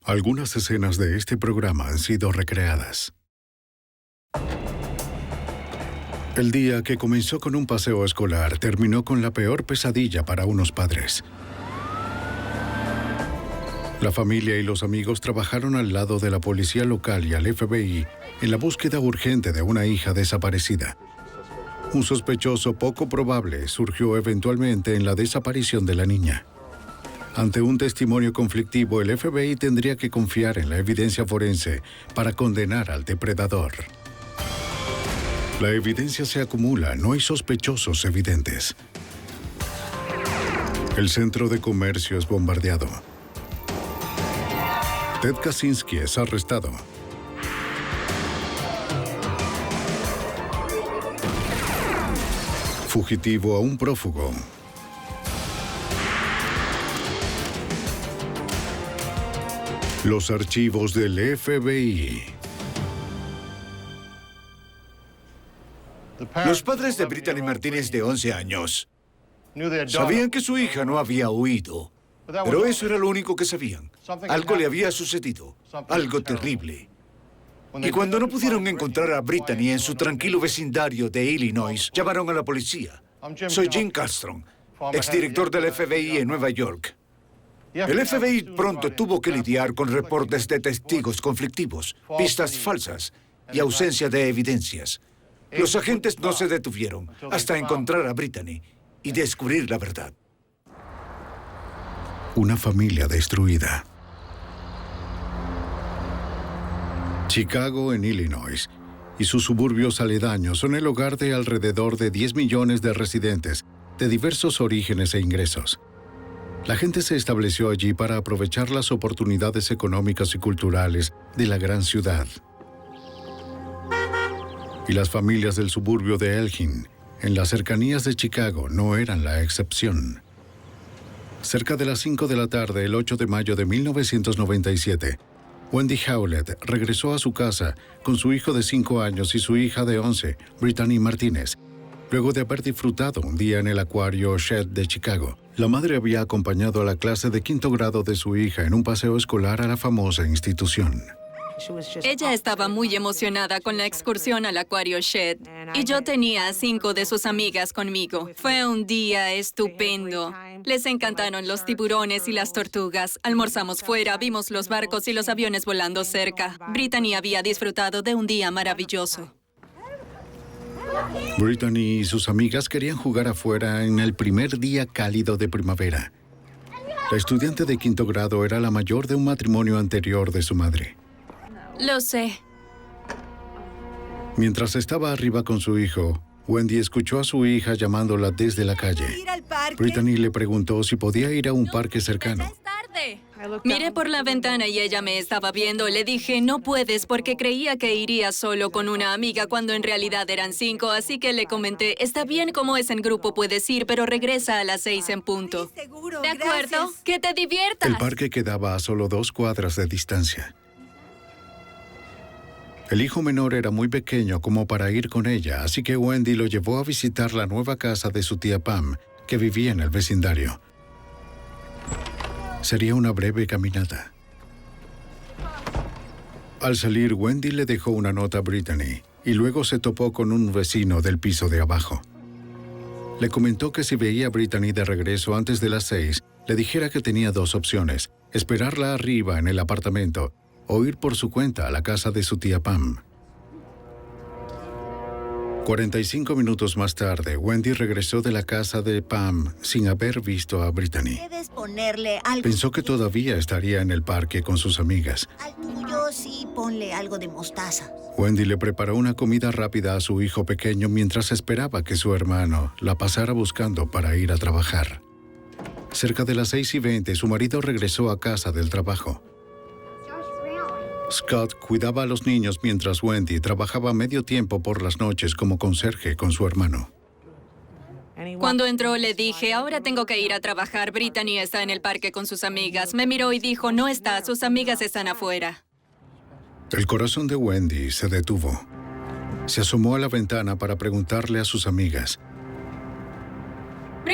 Algunas escenas de este programa han sido recreadas. El día que comenzó con un paseo escolar terminó con la peor pesadilla para unos padres. La familia y los amigos trabajaron al lado de la policía local y al FBI en la búsqueda urgente de una hija desaparecida. Un sospechoso poco probable surgió eventualmente en la desaparición de la niña. Ante un testimonio conflictivo, el FBI tendría que confiar en la evidencia forense para condenar al depredador. La evidencia se acumula, no hay sospechosos evidentes. El centro de comercio es bombardeado. Ted Kaczynski es arrestado. Fugitivo a un prófugo. Los archivos del FBI. Los padres de Brittany Martínez, de 11 años, sabían que su hija no había huido, pero eso era lo único que sabían. Algo le había sucedido, algo terrible. Y cuando no pudieron encontrar a Brittany en su tranquilo vecindario de Illinois, llamaron a la policía. Soy Jim Castron, exdirector del FBI en Nueva York. El FBI pronto tuvo que lidiar con reportes de testigos conflictivos, pistas falsas y ausencia de evidencias. Los agentes no se detuvieron hasta encontrar a Brittany y descubrir la verdad. Una familia destruida. Chicago, en Illinois, y sus suburbios aledaños son el hogar de alrededor de 10 millones de residentes de diversos orígenes e ingresos. La gente se estableció allí para aprovechar las oportunidades económicas y culturales de la gran ciudad. Y las familias del suburbio de Elgin, en las cercanías de Chicago, no eran la excepción. Cerca de las 5 de la tarde, el 8 de mayo de 1997, Wendy Howlett regresó a su casa con su hijo de 5 años y su hija de 11, Brittany Martínez, luego de haber disfrutado un día en el acuario Shedd de Chicago. La madre había acompañado a la clase de 5º grado de su hija en un paseo escolar a la famosa institución. Ella estaba muy emocionada con la excursión al acuario Shedd y yo tenía a 5 de sus amigas conmigo. Fue un día estupendo. Les encantaron los tiburones y las tortugas. Almorzamos fuera, vimos los barcos y los aviones volando cerca. Brittany había disfrutado de un día maravilloso. Brittany y sus amigas querían jugar afuera en el primer día cálido de primavera. La estudiante de 5º grado era la mayor de un matrimonio anterior de su madre. Lo sé. Mientras estaba arriba con su hijo, Wendy escuchó a su hija llamándola desde la calle. Brittany le preguntó si podía ir a un parque cercano. ¡Es tarde! Miré por la ventana y ella me estaba viendo. Le dije, no puedes, porque creía que iría solo con una amiga cuando en realidad eran 5, así que le comenté, está bien como es en grupo, puedes ir, pero regresa a las 6 en punto. ¿De acuerdo? ¡Que te diviertas! El parque quedaba a solo 2 cuadras de distancia. El hijo menor era muy pequeño como para ir con ella, así que Wendy lo llevó a visitar la nueva casa de su tía Pam, que vivía en el vecindario. Sería una breve caminata. Al salir, Wendy le dejó una nota a Brittany y luego se topó con un vecino del piso de abajo. Le comentó que si veía a Brittany de regreso antes de las 6, le dijera que tenía 2 opciones: esperarla arriba en el apartamento o ir por su cuenta a la casa de su tía Pam. 45 minutos más tarde, Wendy regresó de la casa de Pam sin haber visto a Brittany. Pensó que todavía estaría en el parque con sus amigas. Al tuyo sí, ponle algo de mostaza. Wendy le preparó una comida rápida a su hijo pequeño mientras esperaba que su hermano la pasara buscando para ir a trabajar. Cerca de las 6:20, su marido regresó a casa del trabajo. Scott cuidaba a los niños mientras Wendy trabajaba medio tiempo por las noches como conserje con su hermano. Cuando entró le dije, ahora tengo que ir a trabajar. Brittany está en el parque con sus amigas. Me miró y dijo, no está, sus amigas están afuera. El corazón de Wendy se detuvo. Se asomó a la ventana para preguntarle a sus amigas.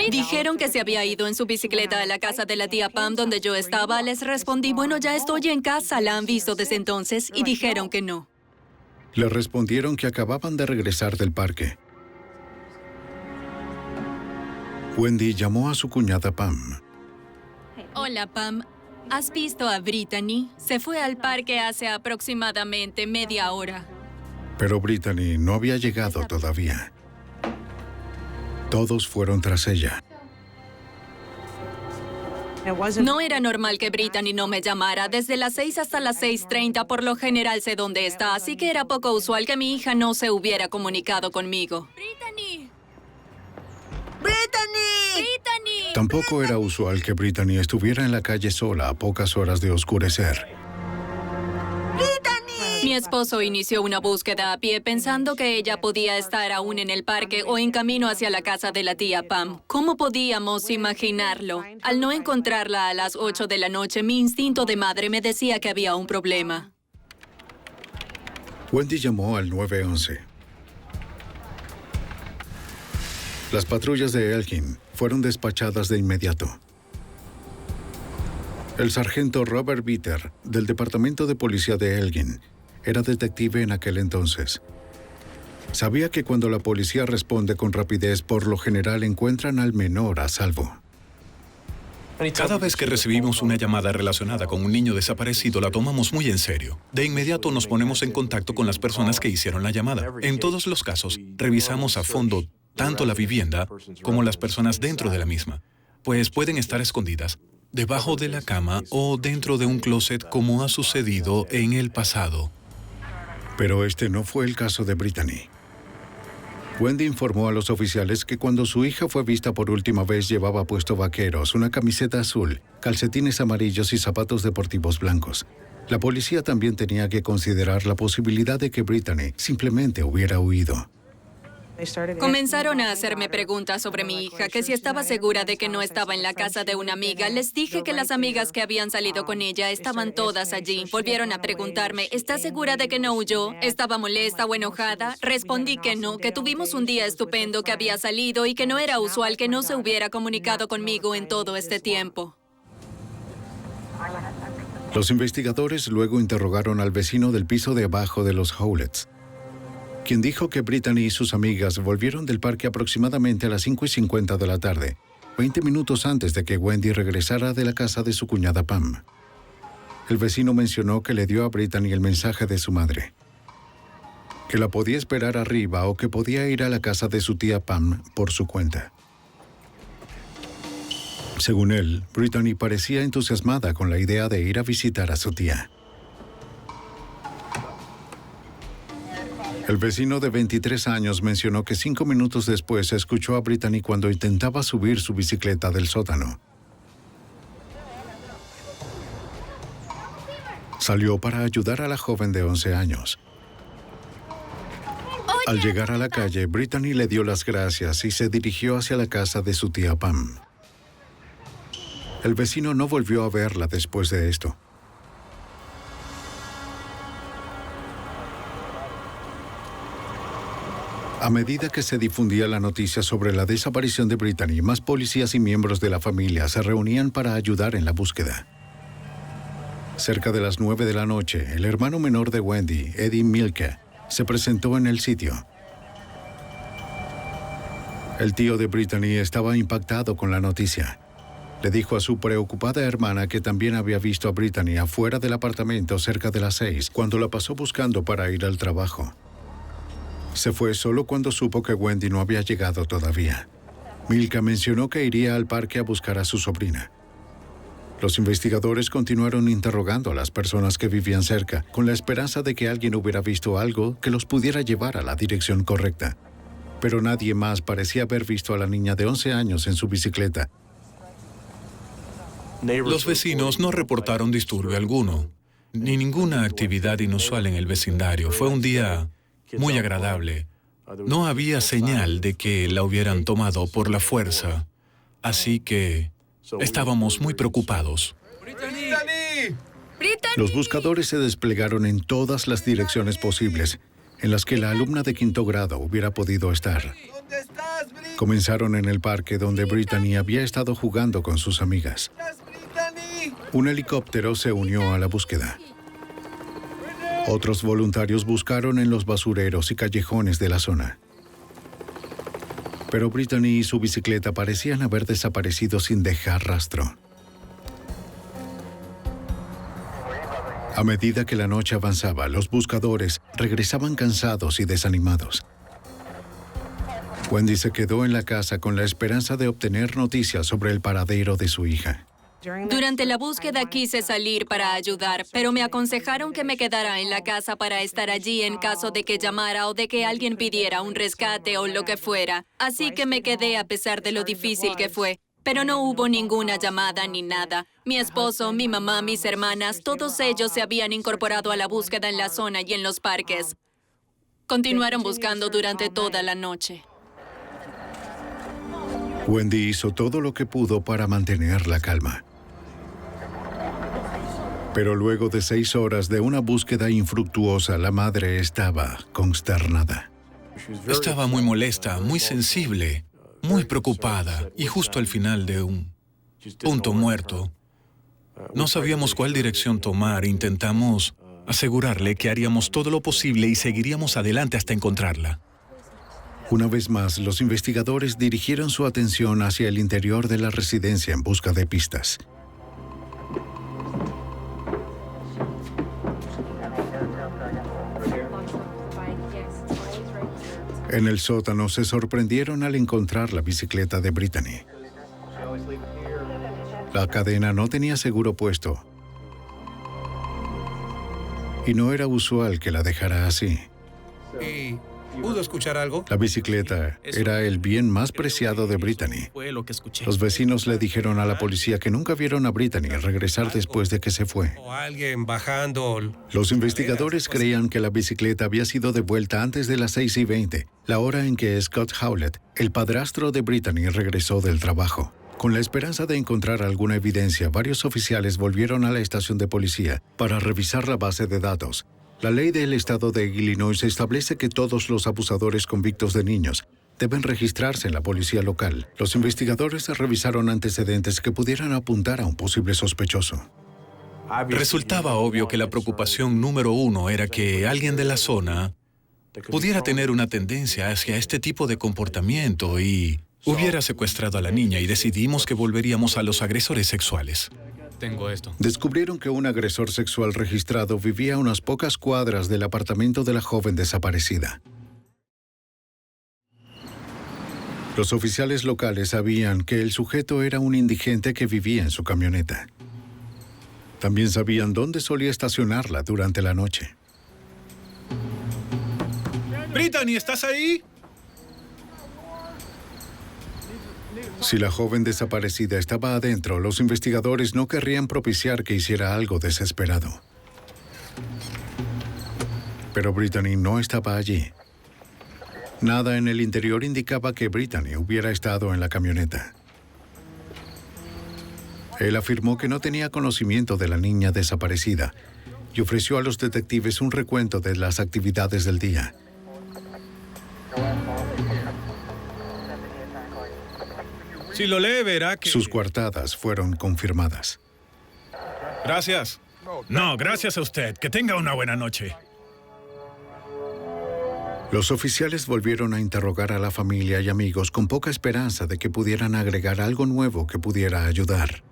Dijeron que se había ido en su bicicleta a la casa de la tía Pam donde yo estaba. Les respondí, bueno, ya estoy en casa. ¿La han visto desde entonces? Y dijeron que no. Le respondieron que acababan de regresar del parque. Wendy llamó a su cuñada Pam. Hola, Pam. ¿Has visto a Brittany? Se fue al parque hace aproximadamente media hora. Pero Brittany no había llegado todavía. Todos fueron tras ella. No era normal que Brittany no me llamara. Desde las 6 hasta las 6:30 por lo general sé dónde está, así que era poco usual que mi hija no se hubiera comunicado conmigo. ¡Brittany! ¡Brittany! ¡Brittany! Tampoco era usual que Brittany estuviera en la calle sola a pocas horas de oscurecer. Mi esposo inició una búsqueda a pie pensando que ella podía estar aún en el parque o en camino hacia la casa de la tía Pam. ¿Cómo podíamos imaginarlo? Al no encontrarla a las 8 de la noche, mi instinto de madre me decía que había un problema. Wendy llamó al 911. Las patrullas de Elgin fueron despachadas de inmediato. El sargento Robert Bitter, del Departamento de Policía de Elgin, era detective en aquel entonces. Sabía que cuando la policía responde con rapidez, por lo general encuentran al menor a salvo. Cada vez que recibimos una llamada relacionada con un niño desaparecido, la tomamos muy en serio. De inmediato nos ponemos en contacto con las personas que hicieron la llamada. En todos los casos, revisamos a fondo tanto la vivienda como las personas dentro de la misma, pues pueden estar escondidas debajo de la cama o dentro de un closet como ha sucedido en el pasado. Pero este no fue el caso de Brittany. Wendy informó a los oficiales que cuando su hija fue vista por última vez llevaba puesto vaqueros, una camiseta azul, calcetines amarillos y zapatos deportivos blancos. La policía también tenía que considerar la posibilidad de que Brittany simplemente hubiera huido. Comenzaron a hacerme preguntas sobre mi hija, que si estaba segura de que no estaba en la casa de una amiga. Les dije que las amigas que habían salido con ella estaban todas allí. Volvieron a preguntarme, ¿estás segura de que no huyó? ¿Estaba molesta o enojada? Respondí que no, que tuvimos un día estupendo, que había salido y que no era usual que no se hubiera comunicado conmigo en todo este tiempo. Los investigadores luego interrogaron al vecino del piso de abajo de los Howletts, quien dijo que Brittany y sus amigas volvieron del parque aproximadamente a las 5:50 de la tarde, 20 minutos antes de que Wendy regresara de la casa de su cuñada Pam. El vecino mencionó que le dio a Brittany el mensaje de su madre, que la podía esperar arriba o que podía ir a la casa de su tía Pam por su cuenta. Según él, Brittany parecía entusiasmada con la idea de ir a visitar a su tía. El vecino de 23 años mencionó que 5 minutos después escuchó a Brittany cuando intentaba subir su bicicleta del sótano. Salió para ayudar a la joven de 11 años. Al llegar a la calle, Brittany le dio las gracias y se dirigió hacia la casa de su tía Pam. El vecino no volvió a verla después de esto. A medida que se difundía la noticia sobre la desaparición de Brittany, más policías y miembros de la familia se reunían para ayudar en la búsqueda. Cerca de las 9 de la noche, el hermano menor de Wendy, Eddie Mielke, se presentó en el sitio. El tío de Brittany estaba impactado con la noticia. Le dijo a su preocupada hermana que también había visto a Brittany afuera del apartamento cerca de las 6, cuando la pasó buscando para ir al trabajo. Se fue solo cuando supo que Wendy no había llegado todavía. Milka mencionó que iría al parque a buscar a su sobrina. Los investigadores continuaron interrogando a las personas que vivían cerca, con la esperanza de que alguien hubiera visto algo que los pudiera llevar a la dirección correcta. Pero nadie más parecía haber visto a la niña de 11 años en su bicicleta. Los vecinos no reportaron disturbio alguno, ni ninguna actividad inusual en el vecindario. Fue un día muy agradable. No había señal de que la hubieran tomado por la fuerza, así que estábamos muy preocupados. ¡Brittany! Los buscadores se desplegaron en todas las direcciones posibles en las que la alumna de 5º grado hubiera podido estar. ¿Dónde estás? Comenzaron en el parque donde Brittany había estado jugando con sus amigas. Un helicóptero se unió a la búsqueda. Otros voluntarios buscaron en los basureros y callejones de la zona. Pero Brittany y su bicicleta parecían haber desaparecido sin dejar rastro. A medida que la noche avanzaba, los buscadores regresaban cansados y desanimados. Wendy se quedó en la casa con la esperanza de obtener noticias sobre el paradero de su hija. Durante la búsqueda quise salir para ayudar, pero me aconsejaron que me quedara en la casa para estar allí en caso de que llamara o de que alguien pidiera un rescate o lo que fuera. Así que me quedé a pesar de lo difícil que fue. Pero no hubo ninguna llamada ni nada. Mi esposo, mi mamá, mis hermanas, todos ellos se habían incorporado a la búsqueda en la zona y en los parques. Continuaron buscando durante toda la noche. Wendy hizo todo lo que pudo para mantener la calma. Pero luego de 6 horas de una búsqueda infructuosa, la madre estaba consternada. Estaba muy molesta, muy sensible, muy preocupada, y justo al final de un punto muerto, no sabíamos cuál dirección tomar. Intentamos asegurarle que haríamos todo lo posible y seguiríamos adelante hasta encontrarla. Una vez más, los investigadores dirigieron su atención hacia el interior de la residencia en busca de pistas. En el sótano se sorprendieron al encontrar la bicicleta de Brittany. La cadena no tenía seguro puesto. Y no era usual que la dejara así. ¿Pudo escuchar algo? La bicicleta era el bien más preciado de Brittany. Los vecinos le dijeron a la policía que nunca vieron a Brittany regresar después de que se fue. O alguien bajando. Los investigadores creían que la bicicleta había sido devuelta antes de las 6:20, la hora en que Scott Howlett, el padrastro de Brittany, regresó del trabajo. Con la esperanza de encontrar alguna evidencia, varios oficiales volvieron a la estación de policía para revisar la base de datos. La ley del estado de Illinois establece que todos los abusadores convictos de niños deben registrarse en la policía local. Los investigadores revisaron antecedentes que pudieran apuntar a un posible sospechoso. Resultaba obvio que la preocupación número 1 era que alguien de la zona pudiera tener una tendencia hacia este tipo de comportamiento y hubiera secuestrado a la niña, y decidimos que volveríamos a los agresores sexuales. Tengo esto. Descubrieron que un agresor sexual registrado vivía a unas pocas cuadras del apartamento de la joven desaparecida. Los oficiales locales sabían que el sujeto era un indigente que vivía en su camioneta. También sabían dónde solía estacionarla durante la noche. Brittany, ¿estás ahí? Si la joven desaparecida estaba adentro, los investigadores no querrían propiciar que hiciera algo desesperado. Pero Brittany no estaba allí. Nada en el interior indicaba que Brittany hubiera estado en la camioneta. Él afirmó que no tenía conocimiento de la niña desaparecida y ofreció a los detectives un recuento de las actividades del día. Si lo lee, verá que... Sus coartadas fueron confirmadas. Gracias. No, gracias a usted. Que tenga una buena noche. Los oficiales volvieron a interrogar a la familia y amigos con poca esperanza de que pudieran agregar algo nuevo que pudiera ayudar.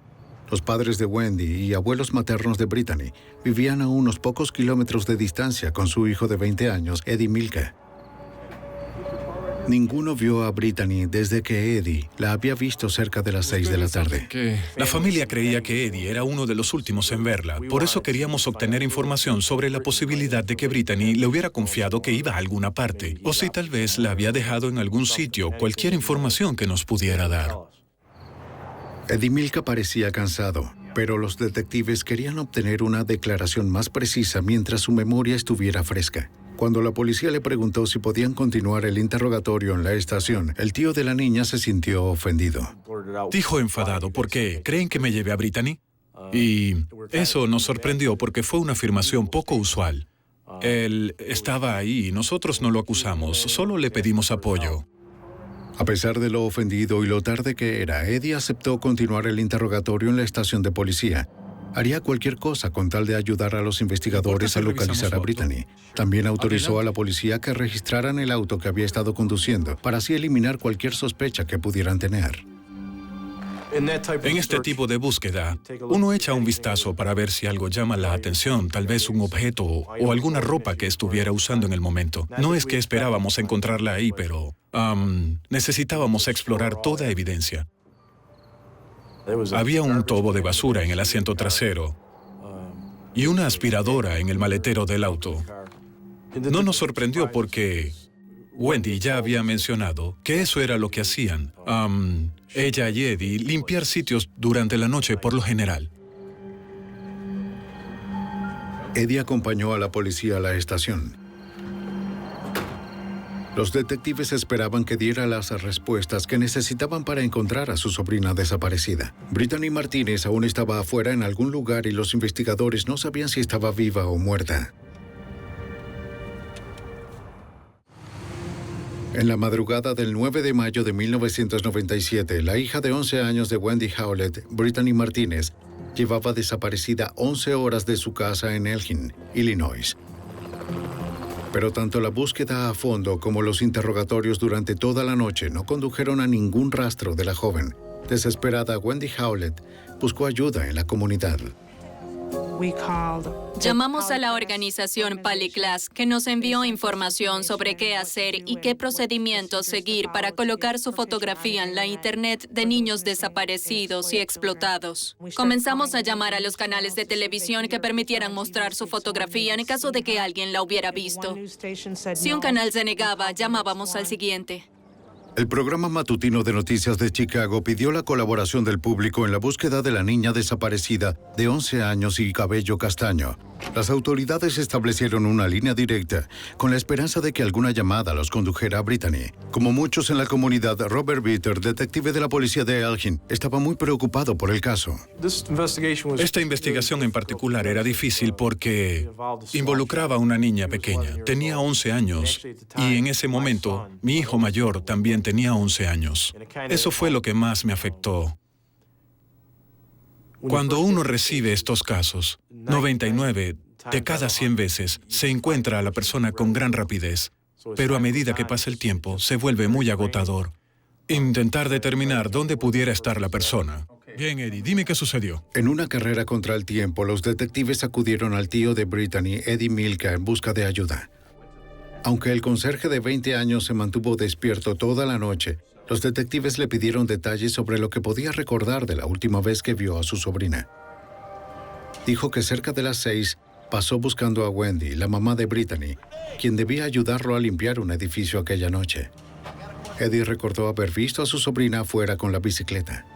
Los padres de Wendy y abuelos maternos de Brittany vivían a unos pocos kilómetros de distancia con su hijo de 20 años, Eddie Milka. Ninguno vio a Brittany desde que Eddie la había visto cerca de las 6 de la tarde. La familia creía que Eddie era uno de los últimos en verla. Por eso queríamos obtener información sobre la posibilidad de que Brittany le hubiera confiado que iba a alguna parte, o si tal vez la había dejado en algún sitio, cualquier información que nos pudiera dar. Eddie Milka parecía cansado, pero los detectives querían obtener una declaración más precisa mientras su memoria estuviera fresca. Cuando la policía le preguntó si podían continuar el interrogatorio en la estación, el tío de la niña se sintió ofendido. Dijo enfadado, ¿por qué? ¿Creen que me llevé a Brittany? Y eso nos sorprendió porque fue una afirmación poco usual. Él estaba ahí y nosotros no lo acusamos, solo le pedimos apoyo. A pesar de lo ofendido y lo tarde que era, Eddie aceptó continuar el interrogatorio en la estación de policía. Haría cualquier cosa con tal de ayudar a los investigadores a localizar a Brittany. También autorizó a la policía que registraran el auto que había estado conduciendo, para así eliminar cualquier sospecha que pudieran tener. En este tipo de búsqueda, uno echa un vistazo para ver si algo llama la atención, tal vez un objeto o alguna ropa que estuviera usando en el momento. No es que esperábamos encontrarla ahí, pero necesitábamos explorar toda evidencia. Había un tobo de basura en el asiento trasero y una aspiradora en el maletero del auto. No nos sorprendió porque Wendy ya había mencionado que eso era lo que hacían. Ella y Eddie, limpiar sitios durante la noche por lo general. Eddie acompañó a la policía a la estación. Los detectives esperaban que diera las respuestas que necesitaban para encontrar a su sobrina desaparecida. Brittany Martínez aún estaba afuera en algún lugar y los investigadores no sabían si estaba viva o muerta. En la madrugada del 9 de mayo de 1997, la hija de 11 años de Wendy Howlett, Brittany Martínez, llevaba desaparecida 11 horas de su casa en Elgin, Illinois. Pero tanto la búsqueda a fondo como los interrogatorios durante toda la noche no condujeron a ningún rastro de la joven. Desesperada, Wendy Howlett buscó ayuda en la comunidad. Llamamos a la organización Paliclass, que nos envió información sobre qué hacer y qué procedimientos seguir para colocar su fotografía en la Internet de niños desaparecidos y explotados. Comenzamos a llamar a los canales de televisión que permitieran mostrar su fotografía en caso de que alguien la hubiera visto. Si un canal se negaba, llamábamos al siguiente. El programa matutino de noticias de Chicago pidió la colaboración del público en la búsqueda de la niña desaparecida de 11 años y cabello castaño. Las autoridades establecieron una línea directa con la esperanza de que alguna llamada los condujera a Brittany. Como muchos en la comunidad, Robert Bitter, detective de la policía de Elgin, estaba muy preocupado por el caso. Esta investigación en particular era difícil porque involucraba a una niña pequeña. Tenía 11 años y en ese momento mi hijo mayor también tenía 11 años. Eso fue lo que más me afectó. Cuando uno recibe estos casos, 99 de cada 100 veces se encuentra a la persona con gran rapidez, pero a medida que pasa el tiempo se vuelve muy agotador. Intentar determinar dónde pudiera estar la persona. Bien, Eddie, dime qué sucedió. En una carrera contra el tiempo, los detectives acudieron al tío de Brittany, Eddie Milka, en busca de ayuda. Aunque el conserje de 20 años se mantuvo despierto toda la noche, los detectives le pidieron detalles sobre lo que podía recordar de la última vez que vio a su sobrina. Dijo que cerca de las 6 pasó buscando a Wendy, la mamá de Brittany, quien debía ayudarlo a limpiar un edificio aquella noche. Eddie recordó haber visto a su sobrina afuera con la bicicleta.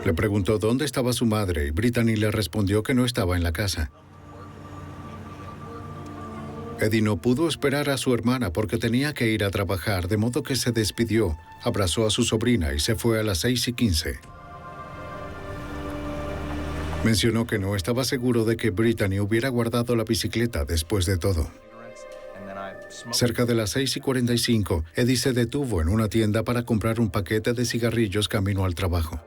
Le preguntó dónde estaba su madre y Brittany le respondió que no estaba en la casa. Eddie no pudo esperar a su hermana porque tenía que ir a trabajar, de modo que se despidió, abrazó a su sobrina y se fue a las 6:15. Mencionó que no estaba seguro de que Brittany hubiera guardado la bicicleta después de todo. Cerca de las 6:45, Eddie se detuvo en una tienda para comprar un paquete de cigarrillos camino al trabajo.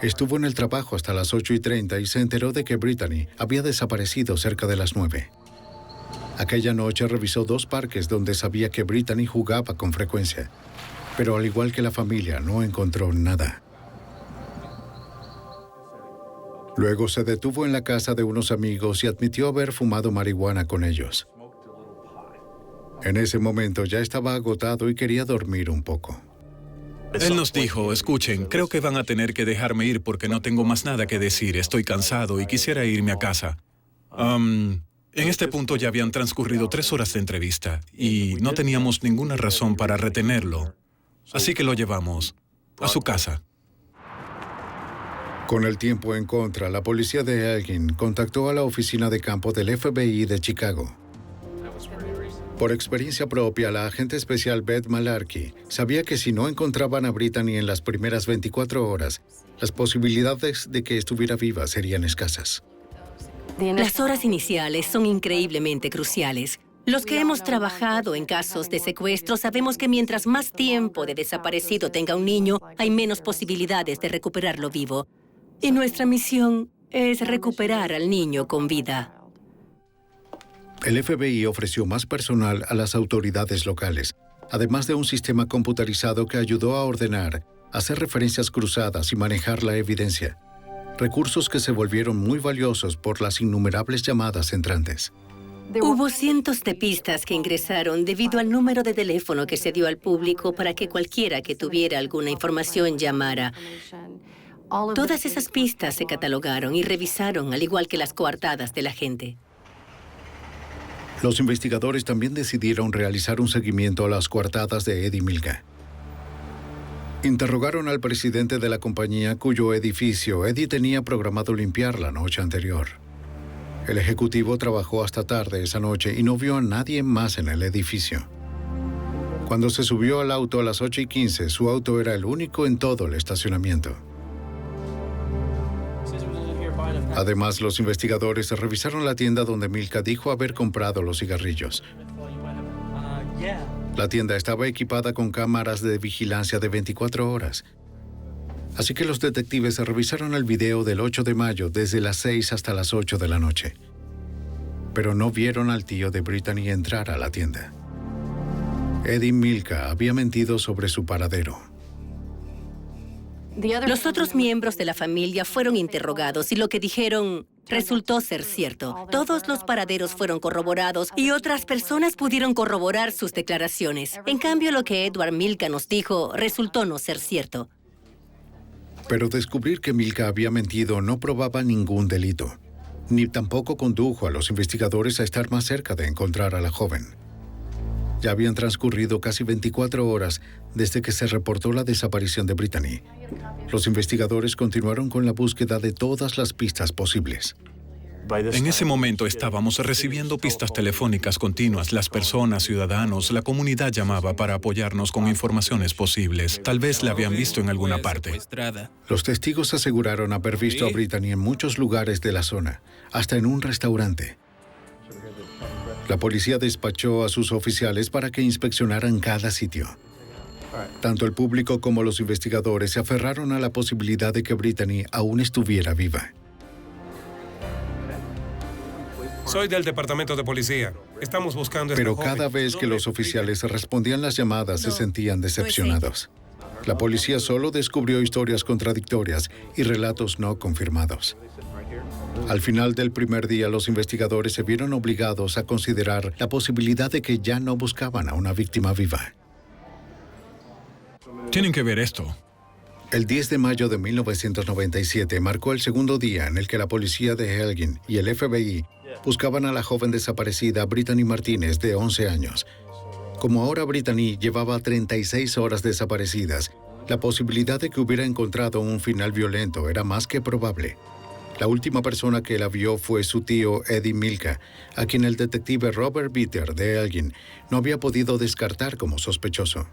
Estuvo en el trabajo hasta las 8:30 y se enteró de que Brittany había desaparecido cerca de las 9. Aquella noche revisó 2 parques donde sabía que Brittany jugaba con frecuencia, pero al igual que la familia, no encontró nada. Luego se detuvo en la casa de unos amigos y admitió haber fumado marihuana con ellos. En ese momento ya estaba agotado y quería dormir un poco. Él nos dijo, escuchen, creo que van a tener que dejarme ir porque no tengo más nada que decir, estoy cansado y quisiera irme a casa. En este punto ya habían transcurrido 3 horas de entrevista y no teníamos ninguna razón para retenerlo. Así que lo llevamos a su casa. Con el tiempo en contra, la policía de Elgin contactó a la oficina de campo del FBI de Chicago. Por experiencia propia, la agente especial Beth Malarkey sabía que si no encontraban a Brittany en las primeras 24 horas, las posibilidades de que estuviera viva serían escasas. Las horas iniciales son increíblemente cruciales. Los que hemos trabajado en casos de secuestro sabemos que mientras más tiempo de desaparecido tenga un niño, hay menos posibilidades de recuperarlo vivo. Y nuestra misión es recuperar al niño con vida. El FBI ofreció más personal a las autoridades locales, además de un sistema computarizado que ayudó a ordenar, hacer referencias cruzadas y manejar la evidencia. Recursos que se volvieron muy valiosos por las innumerables llamadas entrantes. Hubo cientos de pistas que ingresaron debido al número de teléfono que se dio al público para que cualquiera que tuviera alguna información llamara. Todas esas pistas se catalogaron y revisaron, al igual que las coartadas de la gente. Los investigadores también decidieron realizar un seguimiento a las coartadas de Eddie Milka. Interrogaron al presidente de la compañía cuyo edificio Eddie tenía programado limpiar la noche anterior. El ejecutivo trabajó hasta tarde esa noche y no vio a nadie más en el edificio. Cuando se subió al auto a las 8:15, su auto era el único en todo el estacionamiento. Además, los investigadores revisaron la tienda donde Milka dijo haber comprado los cigarrillos. La tienda estaba equipada con cámaras de vigilancia de 24 horas. Así que los detectives revisaron el video del 8 de mayo desde las 6 hasta las 8 de la noche. Pero no vieron al tío de Brittany entrar a la tienda. Eddie Milka había mentido sobre su paradero. Los otros miembros de la familia fueron interrogados y lo que dijeron resultó ser cierto. Todos los paraderos fueron corroborados y otras personas pudieron corroborar sus declaraciones. En cambio, lo que Edward Milka nos dijo resultó no ser cierto. Pero descubrir que Milka había mentido no probaba ningún delito, ni tampoco condujo a los investigadores a estar más cerca de encontrar a la joven. Ya habían transcurrido casi 24 horas desde que se reportó la desaparición de Brittany. Los investigadores continuaron con la búsqueda de todas las pistas posibles. En ese momento estábamos recibiendo pistas telefónicas continuas. Las personas, ciudadanos, la comunidad llamaba para apoyarnos con informaciones posibles. Tal vez la habían visto en alguna parte. Los testigos aseguraron haber visto a Brittany en muchos lugares de la zona, hasta en un restaurante. La policía despachó a sus oficiales para que inspeccionaran cada sitio. Tanto el público como los investigadores se aferraron a la posibilidad de que Brittany aún estuviera viva. Soy del departamento de policía. Estamos buscando a esta Pero joven. cada vez que los oficiales respondían las llamadas, se sentían decepcionados. La policía solo descubrió historias contradictorias y relatos no confirmados. Al final del primer día, los investigadores se vieron obligados a considerar la posibilidad de que ya no buscaban a una víctima viva. Tienen que ver esto. El 10 de mayo de 1997 marcó el segundo día en el que la policía de Elgin y el FBI buscaban a la joven desaparecida Brittany Martínez, de 11 años. Como ahora Brittany llevaba 36 horas desaparecidas, la posibilidad de que hubiera encontrado un final violento era más que probable. La última persona que la vio fue su tío Eddie Milka, a quien el detective Robert Bitter de Elgin no había podido descartar como sospechoso.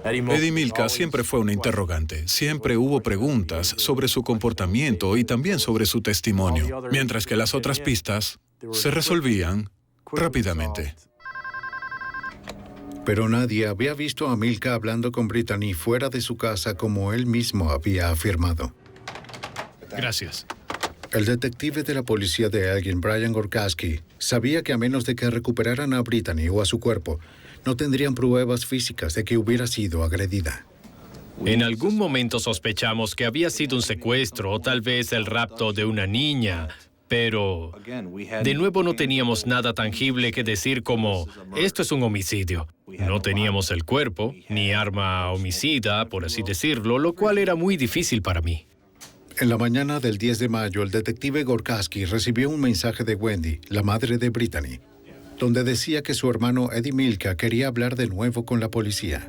Eddie Milka siempre fue un interrogante. Siempre hubo preguntas sobre su comportamiento y también sobre su testimonio, mientras que las otras pistas se resolvían rápidamente. Pero nadie había visto a Milka hablando con Brittany fuera de su casa como él mismo había afirmado. Gracias. El detective de la policía de Elgin, Brian Gorkowski, sabía que a menos de que recuperaran a Brittany o a su cuerpo, no tendrían pruebas físicas de que hubiera sido agredida. En algún momento sospechamos que había sido un secuestro o tal vez el rapto de una niña, pero de nuevo no teníamos nada tangible que decir como, esto es un homicidio. No teníamos el cuerpo, ni arma homicida, por así decirlo, lo cual era muy difícil para mí. En la mañana del 10 de mayo, el detective Gorkowski recibió un mensaje de Wendy, la madre de Brittany, donde decía que su hermano Eddie Milka quería hablar de nuevo con la policía.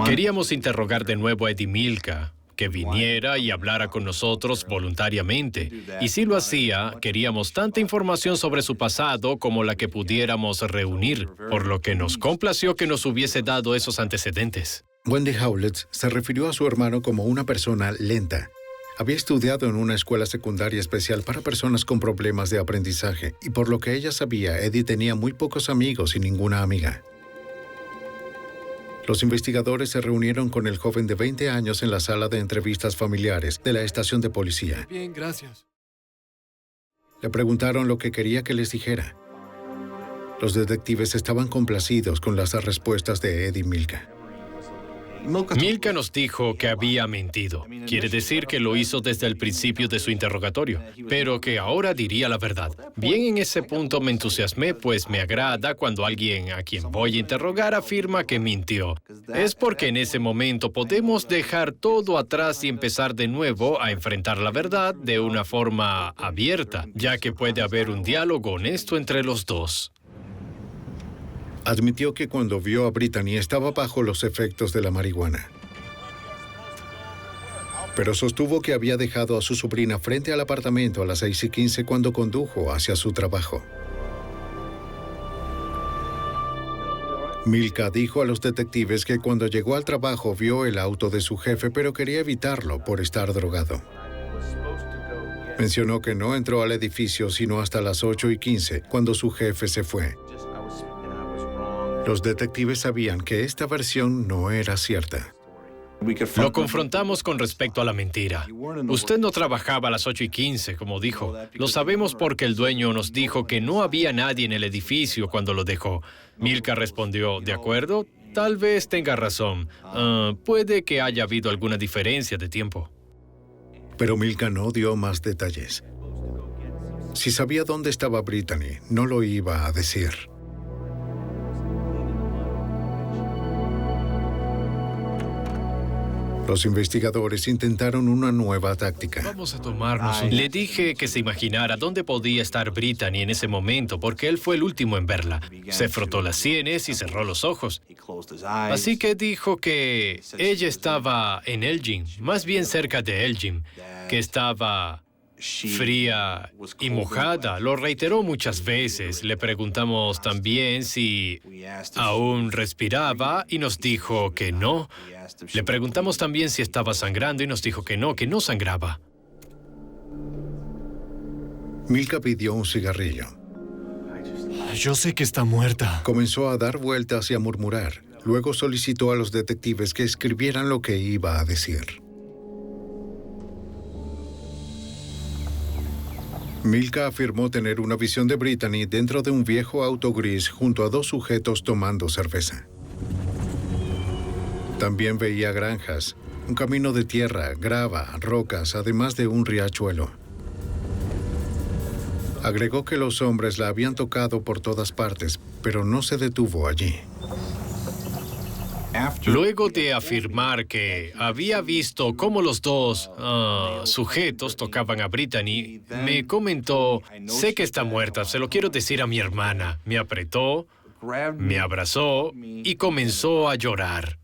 Queríamos interrogar de nuevo a Eddie Milka, que viniera y hablara con nosotros voluntariamente. Y si lo hacía, queríamos tanta información sobre su pasado como la que pudiéramos reunir, por lo que nos complació que nos hubiese dado esos antecedentes. Wendy Howlett se refirió a su hermano como una persona lenta, Había estudiado en una escuela secundaria especial para personas con problemas de aprendizaje y por lo que ella sabía, Eddie tenía muy pocos amigos y ninguna amiga. Los investigadores se reunieron con el joven de 20 años en la sala de entrevistas familiares de la estación de policía. Bien, gracias. Le preguntaron lo que quería que les dijera. Los detectives estaban complacidos con las respuestas de Eddie y Milka. Milka nos dijo que había mentido. Quiere decir que lo hizo desde el principio de su interrogatorio, pero que ahora diría la verdad. Bien, en ese punto me entusiasmé, pues me agrada cuando alguien a quien voy a interrogar afirma que mintió. Es porque en ese momento podemos dejar todo atrás y empezar de nuevo a enfrentar la verdad de una forma abierta, ya que puede haber un diálogo honesto entre los dos. Admitió que cuando vio a Brittany estaba bajo los efectos de la marihuana. Pero sostuvo que había dejado a su sobrina frente al apartamento a las 6:15 cuando condujo hacia su trabajo. Milka dijo a los detectives que cuando llegó al trabajo vio el auto de su jefe, pero quería evitarlo por estar drogado. Mencionó que no entró al edificio sino hasta las 8:15, cuando su jefe se fue. Los detectives sabían que esta versión no era cierta. Lo confrontamos con respecto a la mentira. Usted no trabajaba a las 8:15, como dijo. Lo sabemos porque el dueño nos dijo que no había nadie en el edificio cuando lo dejó. Milka respondió, ¿de acuerdo? Tal vez tenga razón. Puede que haya habido alguna diferencia de tiempo. Pero Milka no dio más detalles. Si sabía dónde estaba Brittany, no lo iba a decir. Los investigadores intentaron una nueva táctica. Vamos a tomarnos un... Le dije que se imaginara dónde podía estar Brittany en ese momento, porque él fue el último en verla. Se frotó las sienes y cerró los ojos. Así que dijo que ella estaba en Elgin, más bien cerca de Elgin, que estaba fría y mojada. Lo reiteró muchas veces. Le preguntamos también si aún respiraba y nos dijo que no. Le preguntamos también si estaba sangrando y nos dijo que no sangraba. Milka pidió un cigarrillo. Yo sé que está muerta. Comenzó a dar vueltas y a murmurar. Luego solicitó a los detectives que escribieran lo que iba a decir. Milka afirmó tener una visión de Brittany dentro de un viejo auto gris junto a dos sujetos tomando cerveza. También veía granjas, un camino de tierra, grava, rocas, además de un riachuelo. Agregó que los hombres la habían tocado por todas partes, pero no se detuvo allí. Luego de afirmar que había visto cómo los dos sujetos tocaban a Brittany, me comentó, sé que está muerta, se lo quiero decir a mi hermana. Me apretó, me abrazó y comenzó a llorar.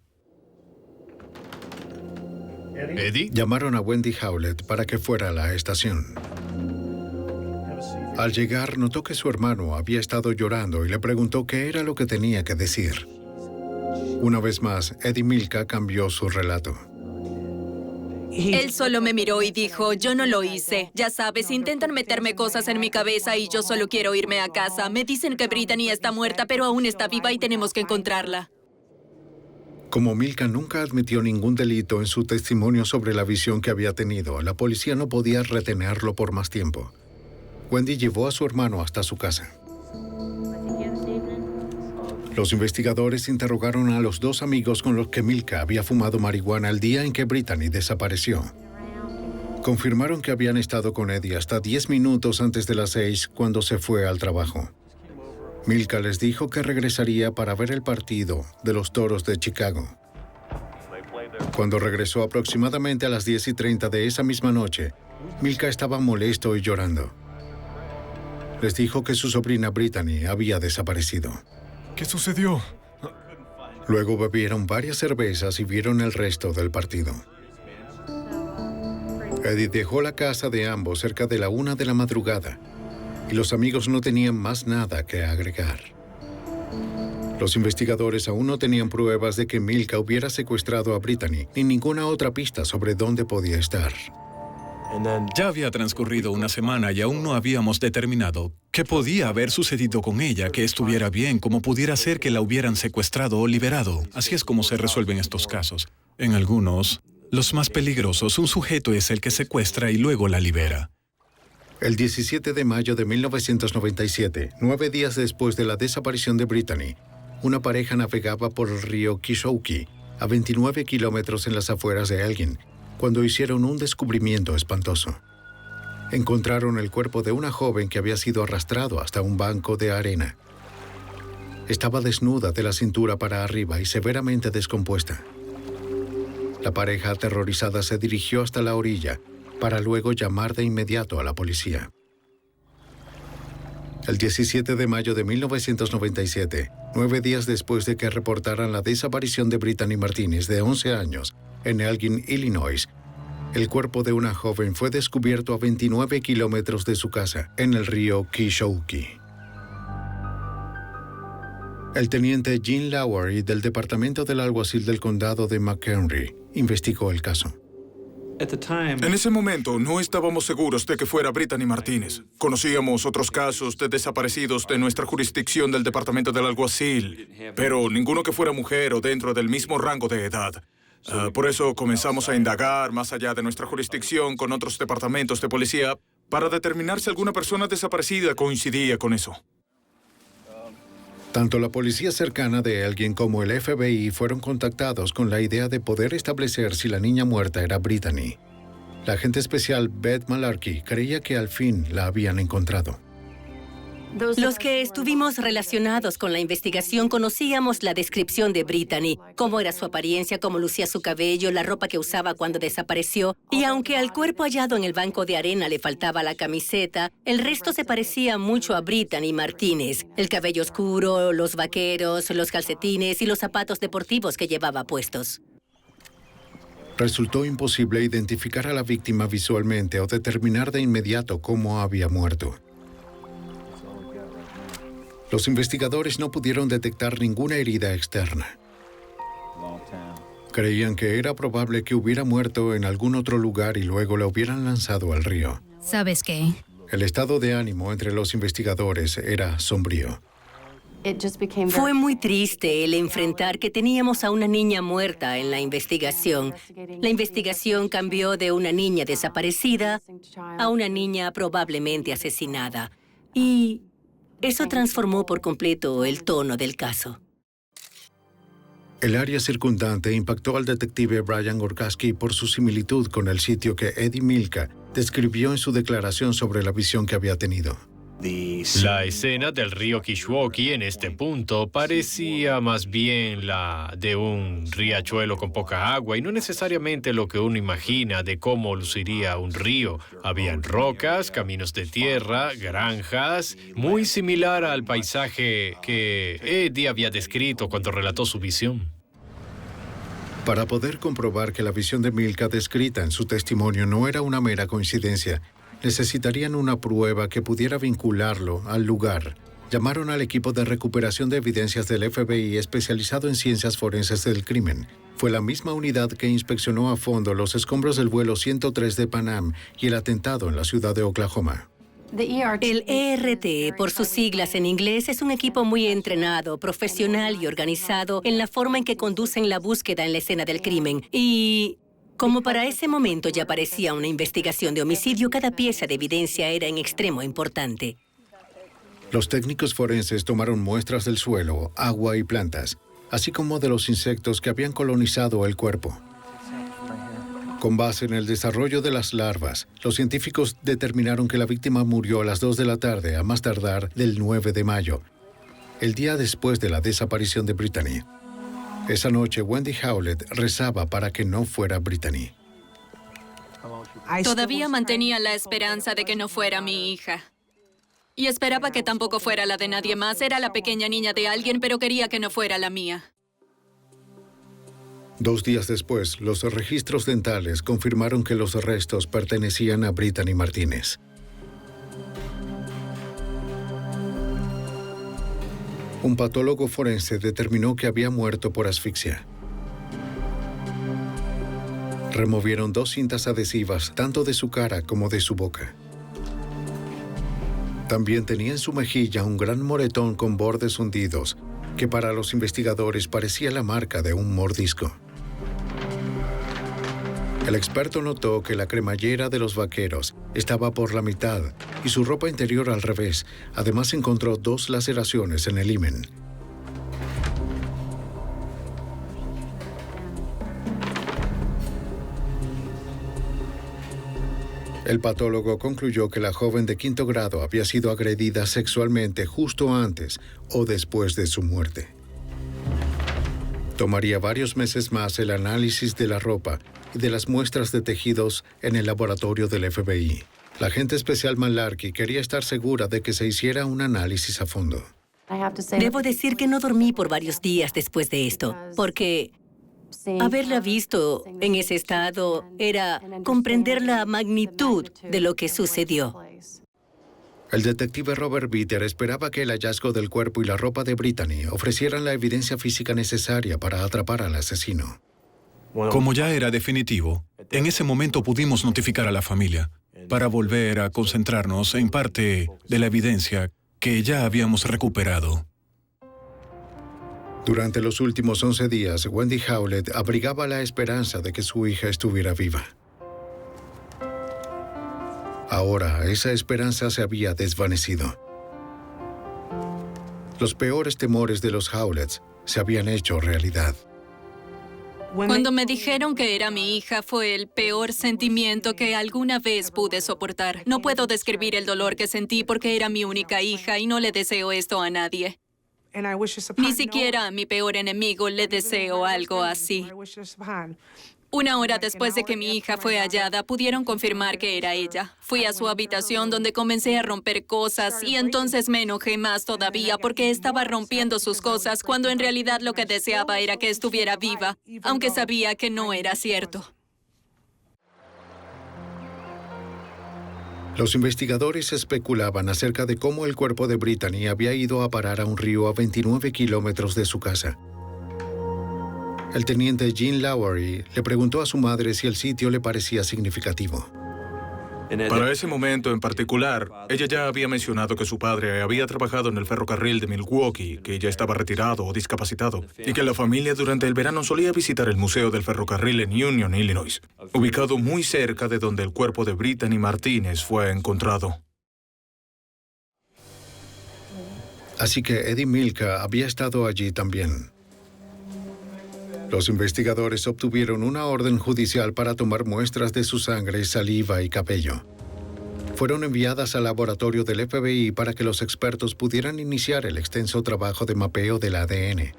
¿Eddie? Llamaron a Wendy Howlett para que fuera a la estación. Al llegar, notó que su hermano había estado llorando y le preguntó qué era lo que tenía que decir. Una vez más, Eddie Milka cambió su relato. Él solo me miró y dijo, yo no lo hice. Ya sabes, intentan meterme cosas en mi cabeza y yo solo quiero irme a casa. Me dicen que Brittany está muerta, pero aún está viva y tenemos que encontrarla. Como Milka nunca admitió ningún delito en su testimonio sobre la visión que había tenido, la policía no podía retenerlo por más tiempo. Wendy llevó a su hermano hasta su casa. Los investigadores interrogaron a los dos amigos con los que Milka había fumado marihuana el día en que Brittany desapareció. Confirmaron que habían estado con Eddie hasta 10 minutos antes de las 6 cuando se fue al trabajo. Milka les dijo que regresaría para ver el partido de los Toros de Chicago. Cuando regresó aproximadamente a las 10:30 de esa misma noche, Milka estaba molesto y llorando. Les dijo que su sobrina Brittany había desaparecido. ¿Qué sucedió? Luego bebieron varias cervezas y vieron el resto del partido. Eddie dejó la casa de ambos cerca de la 1 de la madrugada y los amigos no tenían más nada que agregar. Los investigadores aún no tenían pruebas de que Milka hubiera secuestrado a Brittany ni ninguna otra pista sobre dónde podía estar. Ya había transcurrido una semana y aún no habíamos determinado qué podía haber sucedido con ella, que estuviera bien, como pudiera ser que la hubieran secuestrado o liberado. Así es como se resuelven estos casos. En algunos, los más peligrosos, un sujeto es el que secuestra y luego la libera. El 17 de mayo de 1997, 9 días después de la desaparición de Brittany, una pareja navegaba por el río Kishouki, a 29 kilómetros en las afueras de Elgin, cuando hicieron un descubrimiento espantoso. Encontraron el cuerpo de una joven que había sido arrastrado hasta un banco de arena. Estaba desnuda de la cintura para arriba y severamente descompuesta. La pareja aterrorizada se dirigió hasta la orilla para luego llamar de inmediato a la policía. El 17 de mayo de 1997, 9 días después de que reportaran la desaparición de Brittany Martínez, de 11 años, en Elgin, Illinois, el cuerpo de una joven fue descubierto a 29 kilómetros de su casa, en el río Kishouki. El teniente Gene Lowery, del Departamento del Alguacil del Condado de McHenry, investigó el caso. En ese momento no estábamos seguros de que fuera Brittany Martínez. Conocíamos otros casos de desaparecidos de nuestra jurisdicción del Departamento del Alguacil, pero ninguno que fuera mujer o dentro del mismo rango de edad. Por eso comenzamos a indagar más allá de nuestra jurisdicción con otros departamentos de policía para determinar si alguna persona desaparecida coincidía con eso. Tanto la policía cercana de Elgin como el FBI fueron contactados con la idea de poder establecer si la niña muerta era Brittany. La agente especial Beth Malarkey creía que al fin la habían encontrado. Los que estuvimos relacionados con la investigación conocíamos la descripción de Brittany, cómo era su apariencia, cómo lucía su cabello, la ropa que usaba cuando desapareció. Y aunque al cuerpo hallado en el banco de arena le faltaba la camiseta, el resto se parecía mucho a Brittany Martínez. El cabello oscuro, los vaqueros, los calcetines y los zapatos deportivos que llevaba puestos. Resultó imposible identificar a la víctima visualmente o determinar de inmediato cómo había muerto. Los investigadores no pudieron detectar ninguna herida externa. Creían que era probable que hubiera muerto en algún otro lugar y luego la hubieran lanzado al río. ¿Sabes qué? El estado de ánimo entre los investigadores era sombrío. Fue muy triste el enfrentar que teníamos a una niña muerta en la investigación. La investigación cambió de una niña desaparecida a una niña probablemente asesinada. Y eso transformó por completo el tono del caso. El área circundante impactó al detective Brian Gorkowski por su similitud con el sitio que Eddie Milka describió en su declaración sobre la visión que había tenido. La escena del río Kishouki en este punto parecía más bien la de un riachuelo con poca agua y no necesariamente lo que uno imagina de cómo luciría un río. Habían rocas, caminos de tierra, granjas, muy similar al paisaje que Eddie había descrito cuando relató su visión. Para poder comprobar que la visión de Milka descrita en su testimonio no era una mera coincidencia, necesitarían una prueba que pudiera vincularlo al lugar. Llamaron al equipo de recuperación de evidencias del FBI especializado en ciencias forenses del crimen. Fue la misma unidad que inspeccionó a fondo los escombros del vuelo 103 de Pan Am y el atentado en la ciudad de Oklahoma. El ERT, por sus siglas en inglés, es un equipo muy entrenado, profesional y organizado en la forma en que conducen la búsqueda en la escena del crimen. Y como para ese momento ya parecía una investigación de homicidio, cada pieza de evidencia era en extremo importante. Los técnicos forenses tomaron muestras del suelo, agua y plantas, así como de los insectos que habían colonizado el cuerpo. Con base en el desarrollo de las larvas, los científicos determinaron que la víctima murió a las 2 de la tarde, a más tardar del 9 de mayo, el día después de la desaparición de Brittany. Esa noche, Wendy Howlett rezaba para que no fuera Brittany. Todavía mantenía la esperanza de que no fuera mi hija. Y esperaba que tampoco fuera la de nadie más. Era la pequeña niña de alguien, pero quería que no fuera la mía. 2 días después, los registros dentales confirmaron que los restos pertenecían a Brittany Martínez. Un patólogo forense determinó que había muerto por asfixia. Removieron 2 cintas adhesivas, tanto de su cara como de su boca. También tenía en su mejilla un gran moretón con bordes hundidos, que para los investigadores parecía la marca de un mordisco. El experto notó que la cremallera de los vaqueros estaba por la mitad y su ropa interior al revés. Además encontró 2 laceraciones en el himen. El patólogo concluyó que la joven de 5º grado había sido agredida sexualmente justo antes o después de su muerte. Tomaría varios meses más el análisis de la ropa y de las muestras de tejidos en el laboratorio del FBI. La agente especial Malarkey quería estar segura de que se hiciera un análisis a fondo. Debo decir que no dormí por varios días después de esto, porque haberla visto en ese estado era comprender la magnitud de lo que sucedió. El detective Robert Bitter esperaba que el hallazgo del cuerpo y la ropa de Brittany ofrecieran la evidencia física necesaria para atrapar al asesino. Como ya era definitivo, en ese momento pudimos notificar a la familia para volver a concentrarnos en parte de la evidencia que ya habíamos recuperado. Durante los últimos 11 días, Wendy Howlett abrigaba la esperanza de que su hija estuviera viva. Ahora, esa esperanza se había desvanecido. Los peores temores de los Howletts se habían hecho realidad. Cuando me dijeron que era mi hija, fue el peor sentimiento que alguna vez pude soportar. No puedo describir el dolor que sentí porque era mi única hija y no le deseo esto a nadie. Ni siquiera a mi peor enemigo le deseo algo así. 1 hora después de que mi hija fue hallada, pudieron confirmar que era ella. Fui a su habitación donde comencé a romper cosas y entonces me enojé más todavía porque estaba rompiendo sus cosas cuando en realidad lo que deseaba era que estuviera viva, aunque sabía que no era cierto. Los investigadores especulaban acerca de cómo el cuerpo de Brittany había ido a parar a un río a 29 kilómetros de su casa. El teniente Gene Lowery le preguntó a su madre si el sitio le parecía significativo. Para ese momento en particular, ella ya había mencionado que su padre había trabajado en el ferrocarril de Milwaukee, que ya estaba retirado o discapacitado, y que la familia durante el verano solía visitar el Museo del Ferrocarril en Union, Illinois, ubicado muy cerca de donde el cuerpo de Brittany Martínez fue encontrado. Así que Eddie Milka había estado allí también. Los investigadores obtuvieron una orden judicial para tomar muestras de su sangre, saliva y cabello. Fueron enviadas al laboratorio del FBI para que los expertos pudieran iniciar el extenso trabajo de mapeo del ADN.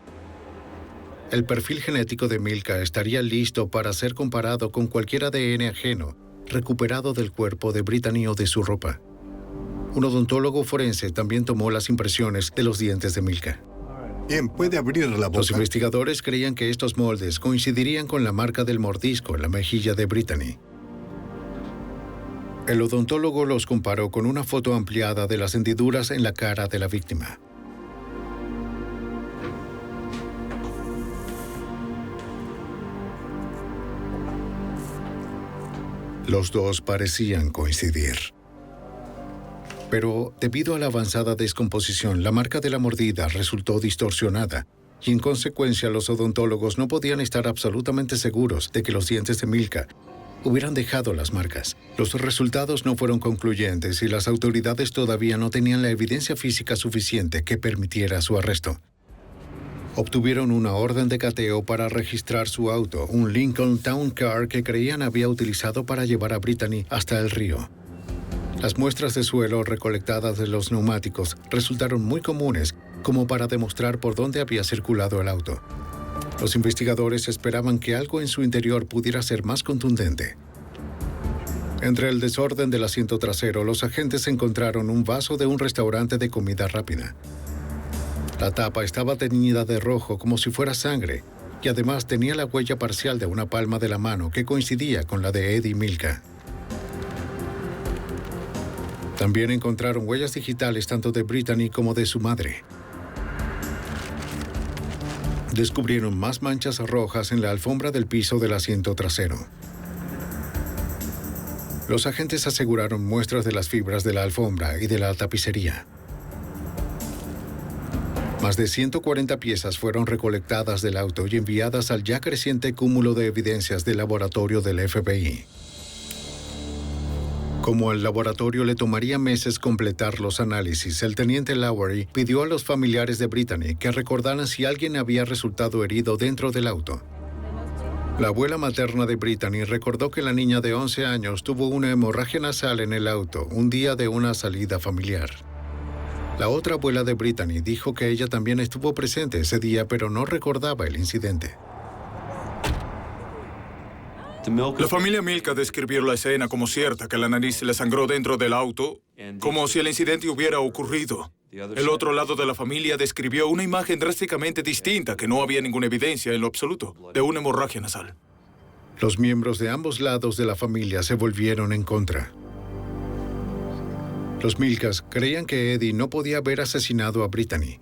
El perfil genético de Milka estaría listo para ser comparado con cualquier ADN ajeno recuperado del cuerpo de Brittany o de su ropa. Un odontólogo forense también tomó las impresiones de los dientes de Milka. Bien, puede abrir la boca. Los investigadores creían que estos moldes coincidirían con la marca del mordisco en la mejilla de Brittany. El odontólogo los comparó con una foto ampliada de las hendiduras en la cara de la víctima. Los dos parecían coincidir. Pero, debido a la avanzada descomposición, la marca de la mordida resultó distorsionada y, en consecuencia, los odontólogos no podían estar absolutamente seguros de que los dientes de Milka hubieran dejado las marcas. Los resultados no fueron concluyentes y las autoridades todavía no tenían la evidencia física suficiente que permitiera su arresto. Obtuvieron una orden de cateo para registrar su auto, un Lincoln Town Car que creían había utilizado para llevar a Brittany hasta el río. Las muestras de suelo recolectadas de los neumáticos resultaron muy comunes como para demostrar por dónde había circulado el auto. Los investigadores esperaban que algo en su interior pudiera ser más contundente. Entre el desorden del asiento trasero, los agentes encontraron un vaso de un restaurante de comida rápida. La tapa estaba teñida de rojo como si fuera sangre y además tenía la huella parcial de una palma de la mano que coincidía con la de Eddie Milka. También encontraron huellas digitales tanto de Brittany como de su madre. Descubrieron más manchas rojas en la alfombra del piso del asiento trasero. Los agentes aseguraron muestras de las fibras de la alfombra y de la tapicería. Más de 140 piezas fueron recolectadas del auto y enviadas al ya creciente cúmulo de evidencias del laboratorio del FBI. Como al laboratorio le tomaría meses completar los análisis, el teniente Lowery pidió a los familiares de Brittany que recordaran si alguien había resultado herido dentro del auto. La abuela materna de Brittany recordó que la niña de 11 años tuvo una hemorragia nasal en el auto un día de una salida familiar. La otra abuela de Brittany dijo que ella también estuvo presente ese día, pero no recordaba el incidente. La familia Milka describió la escena como cierta, que la nariz le sangró dentro del auto, como si el incidente hubiera ocurrido. El otro lado de la familia describió una imagen drásticamente distinta, que no había ninguna evidencia en lo absoluto, de una hemorragia nasal. Los miembros de ambos lados de la familia se volvieron en contra. Los Milkas creían que Eddie no podía haber asesinado a Brittany.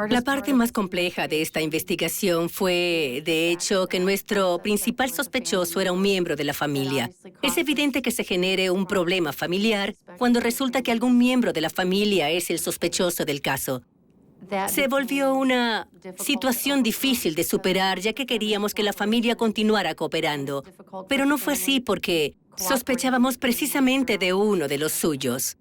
La parte más compleja de esta investigación fue, de hecho, que nuestro principal sospechoso era un miembro de la familia. Es evidente que se genere un problema familiar cuando resulta que algún miembro de la familia es el sospechoso del caso. Se volvió una situación difícil de superar, ya que queríamos que la familia continuara cooperando. Pero no fue así porque sospechábamos precisamente de uno de los suyos.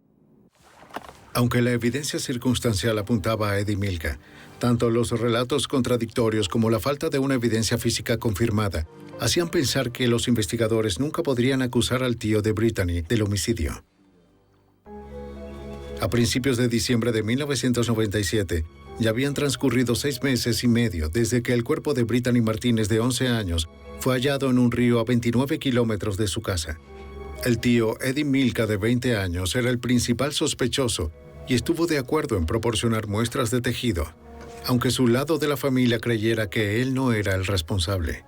Aunque la evidencia circunstancial apuntaba a Eddie Milka, tanto los relatos contradictorios como la falta de una evidencia física confirmada hacían pensar que los investigadores nunca podrían acusar al tío de Brittany del homicidio. A principios de diciembre de 1997, ya habían transcurrido 6 meses y medio desde que el cuerpo de Brittany Martínez, de 11 años, fue hallado en un río a 29 kilómetros de su casa. El tío Eddie Milka, de 20 años, era el principal sospechoso y estuvo de acuerdo en proporcionar muestras de tejido, aunque su lado de la familia creyera que él no era el responsable.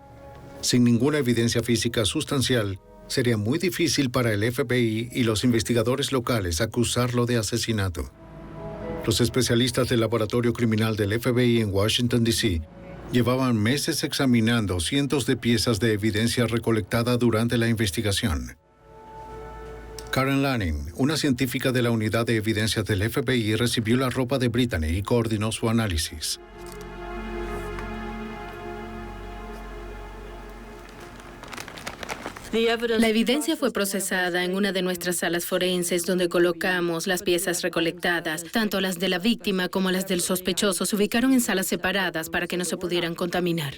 Sin ninguna evidencia física sustancial, sería muy difícil para el FBI y los investigadores locales acusarlo de asesinato. Los especialistas del laboratorio criminal del FBI en Washington, D.C., llevaban meses examinando cientos de piezas de evidencia recolectada durante la investigación. Karen Lanning, una científica de la unidad de evidencias del FBI, recibió la ropa de Brittany y coordinó su análisis. La evidencia fue procesada en una de nuestras salas forenses donde colocamos las piezas recolectadas. Tanto las de la víctima como las del sospechoso se ubicaron en salas separadas para que no se pudieran contaminar.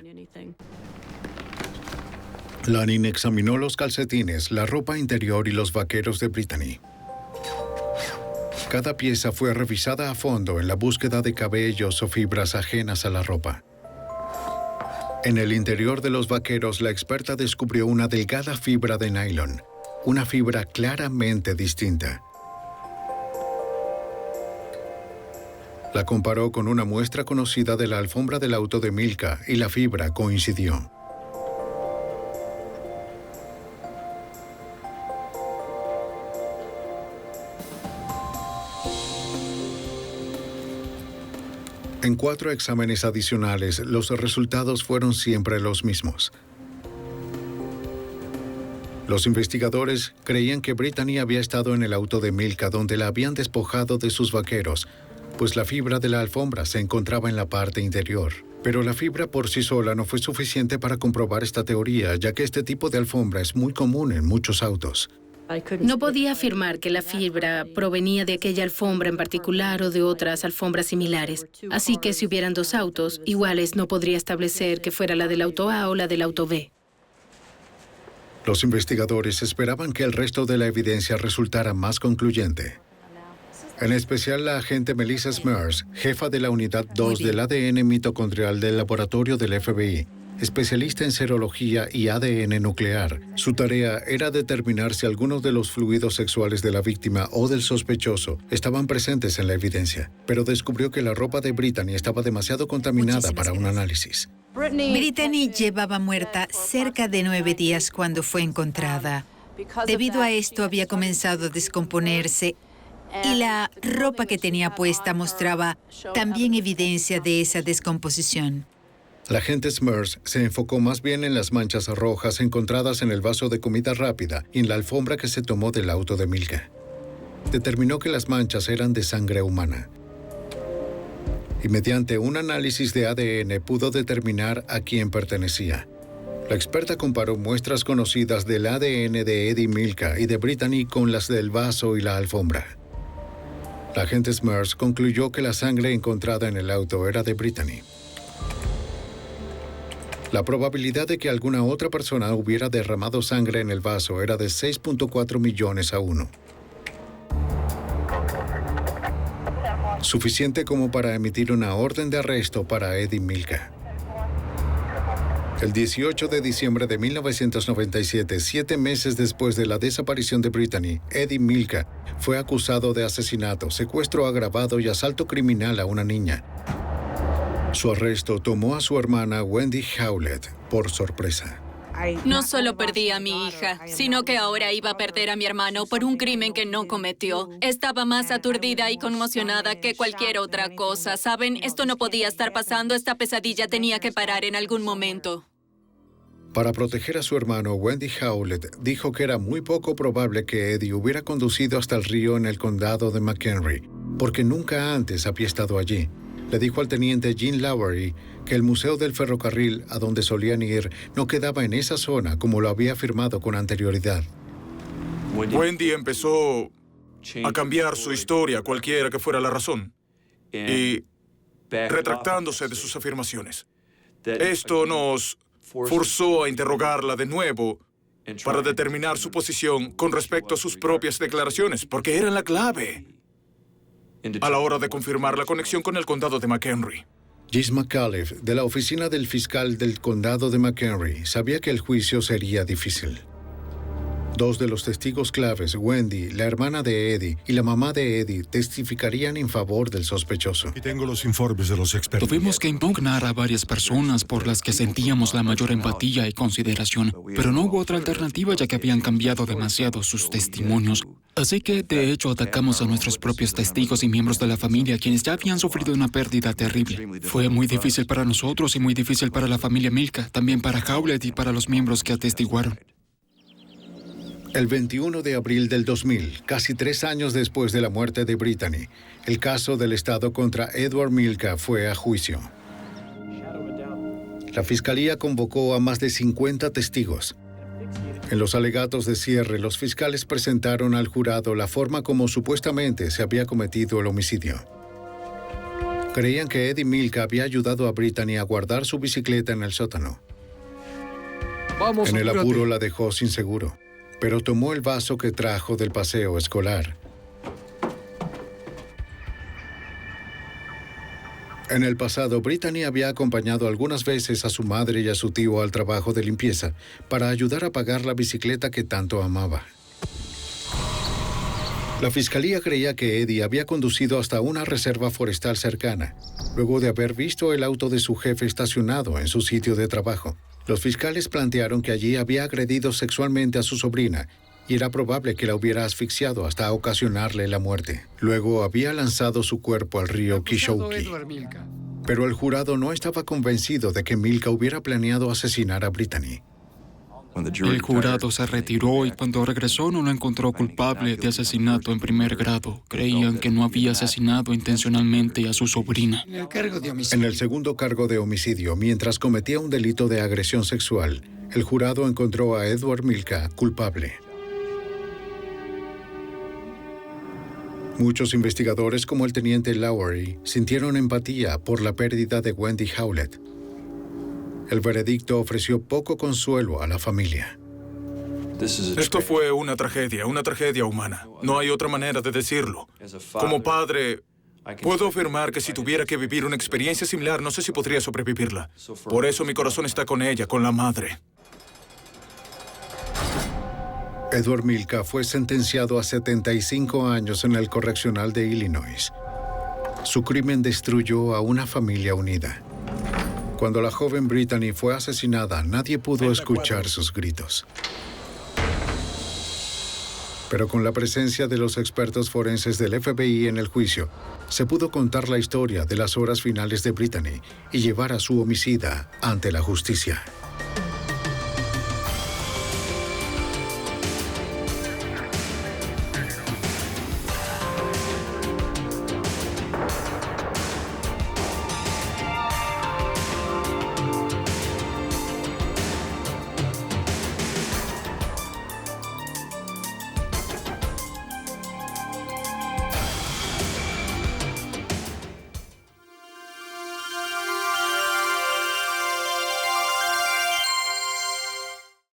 Lanning examinó los calcetines, la ropa interior y los vaqueros de Brittany. Cada pieza fue revisada a fondo en la búsqueda de cabellos o fibras ajenas a la ropa. En el interior de los vaqueros, la experta descubrió una delgada fibra de nylon, una fibra claramente distinta. La comparó con una muestra conocida de la alfombra del auto de Milka y la fibra coincidió. En 4 exámenes adicionales, los resultados fueron siempre los mismos. Los investigadores creían que Brittany había estado en el auto de Milka, donde la habían despojado de sus vaqueros, pues la fibra de la alfombra se encontraba en la parte interior. Pero la fibra por sí sola no fue suficiente para comprobar esta teoría, ya que este tipo de alfombra es muy común en muchos autos. No podía afirmar que la fibra provenía de aquella alfombra en particular o de otras alfombras similares. Así que si hubieran 2 autos iguales, no podría establecer que fuera la del auto A o la del auto B. Los investigadores esperaban que el resto de la evidencia resultara más concluyente. En especial la agente Melissa Smers, jefa de la Unidad 2 del ADN mitocondrial del laboratorio del FBI, especialista en serología y ADN nuclear. Su tarea era determinar si algunos de los fluidos sexuales de la víctima o del sospechoso estaban presentes en la evidencia, pero descubrió que la ropa de Brittany estaba demasiado contaminada para un análisis. Brittany llevaba muerta cerca de 9 días cuando fue encontrada. Debido a esto, había comenzado a descomponerse y la ropa que tenía puesta mostraba también evidencia de esa descomposición. La agente Smers se enfocó más bien en las manchas rojas encontradas en el vaso de comida rápida y en la alfombra que se tomó del auto de Milka. Determinó que las manchas eran de sangre humana. Y mediante un análisis de ADN pudo determinar a quién pertenecía. La experta comparó muestras conocidas del ADN de Eddie Milka y de Brittany con las del vaso y la alfombra. La agente Smers concluyó que la sangre encontrada en el auto era de Brittany. La probabilidad de que alguna otra persona hubiera derramado sangre en el vaso era de 6.4 millones a 1. Suficiente como para emitir una orden de arresto para Eddie Milka. El 18 de diciembre de 1997, 7 meses después de la desaparición de Brittany, Eddie Milka fue acusado de asesinato, secuestro agravado y asalto criminal a una niña. Su arresto tomó a su hermana Wendy Howlett por sorpresa. No solo perdí a mi hija, sino que ahora iba a perder a mi hermano por un crimen que no cometió. Estaba más aturdida y conmocionada que cualquier otra cosa. ¿Saben? Esto no podía estar pasando. Esta pesadilla tenía que parar en algún momento. Para proteger a su hermano, Wendy Howlett dijo que era muy poco probable que Eddie hubiera conducido hasta el río en el condado de McHenry, porque nunca antes había estado allí. Le dijo al teniente Gene Lowery que el Museo del Ferrocarril, a donde solían ir, no quedaba en esa zona como lo había afirmado con anterioridad. Wendy empezó a cambiar su historia, cualquiera que fuera la razón, y retractándose de sus afirmaciones. Esto nos forzó a interrogarla de nuevo para determinar su posición con respecto a sus propias declaraciones, porque eran la clave a la hora de confirmar la conexión con el condado de McHenry. Gis McAuliffe, de la oficina del fiscal del condado de McHenry, sabía que el juicio sería difícil. 2 de los testigos claves, Wendy, la hermana de Eddie, y la mamá de Eddie, testificarían en favor del sospechoso. Y tengo los informes de los expertos. Tuvimos que impugnar a varias personas por las que sentíamos la mayor empatía y consideración, pero no hubo otra alternativa ya que habían cambiado demasiado sus testimonios. Así que, de hecho, atacamos a nuestros propios testigos y miembros de la familia, quienes ya habían sufrido una pérdida terrible. Fue muy difícil para nosotros y muy difícil para la familia Milka, también para Howlett y para los miembros que atestiguaron. El 21 de abril del 2000, casi 3 años después de la muerte de Brittany, el caso del Estado contra Edward Milka fue a juicio. La fiscalía convocó a más de 50 testigos. En los alegatos de cierre, los fiscales presentaron al jurado la forma como supuestamente se había cometido el homicidio. Creían que Eddie Milka había ayudado a Brittany a guardar su bicicleta en el sótano. En el apuro la dejó sin seguro, pero tomó el vaso que trajo del paseo escolar. En el pasado, Brittany había acompañado algunas veces a su madre y a su tío al trabajo de limpieza para ayudar a pagar la bicicleta que tanto amaba. La fiscalía creía que Eddie había conducido hasta una reserva forestal cercana, luego de haber visto el auto de su jefe estacionado en su sitio de trabajo. Los fiscales plantearon que allí había agredido sexualmente a su sobrina y era probable que la hubiera asfixiado hasta ocasionarle la muerte. Luego había lanzado su cuerpo al río Kishouki. Pero el jurado no estaba convencido de que Milka hubiera planeado asesinar a Brittany. El jurado se retiró y cuando regresó no lo encontró culpable de asesinato en primer grado. Creían que no había asesinado intencionalmente a su sobrina. En el segundo cargo de homicidio, mientras cometía un delito de agresión sexual, el jurado encontró a Edward Milka culpable. Muchos investigadores, como el teniente Lowery, sintieron empatía por la pérdida de Wendy Howlett. El veredicto ofreció poco consuelo a la familia. Esto fue una tragedia humana. No hay otra manera de decirlo. Como padre, puedo afirmar que si tuviera que vivir una experiencia similar, no sé si podría sobrevivirla. Por eso mi corazón está con ella, con la madre. Edward Milka fue sentenciado a 75 años en el correccional de Illinois. Su crimen destruyó a una familia unida. Cuando la joven Brittany fue asesinada, nadie pudo escuchar sus gritos. Pero con la presencia de los expertos forenses del FBI en el juicio, se pudo contar la historia de las horas finales de Brittany y llevar a su homicida ante la justicia.